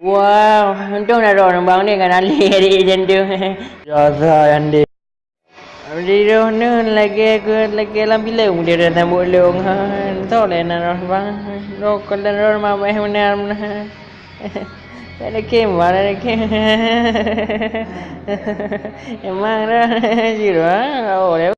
Wow, untung nak orang bang ni kan alih adik macam tu. Jasa yang dia. Dia roh lagi dalam bilang dia datang bolong. Tahu lah nak roh bang. Roh kalau roh mama benar benar. Tak ada kem, mana ada kem. Emang roh jiru oh dia.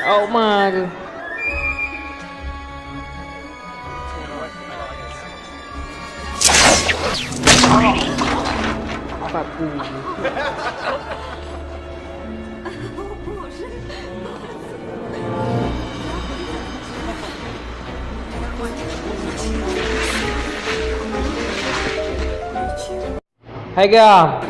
Oh ma tu. Apa tu? Hai gam.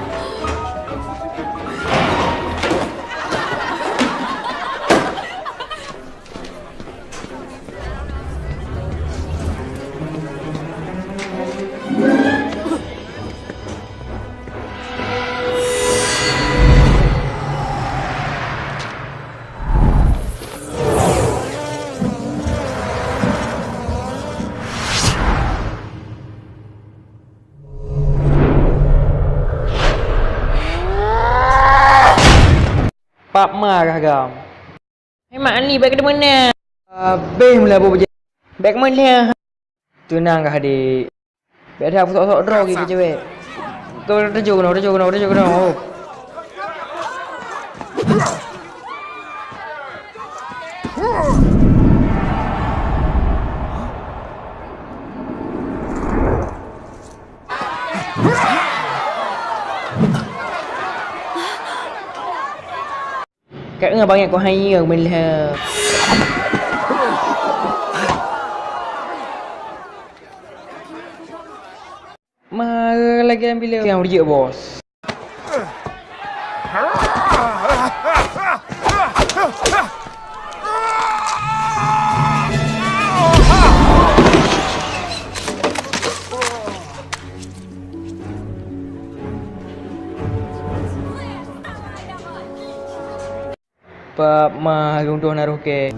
Pak marah gam. Hai mak ni baik ke mana? Beh mula apa je. Baik mana? Tunang kah adik. Baik dah aku sok-sok draw ke cewek. Kau dah kena. Oh. Các người bao nhiêu có hay ở mình là mà lagi ambil yang dia bos. Pak mah runtuh naruh ke.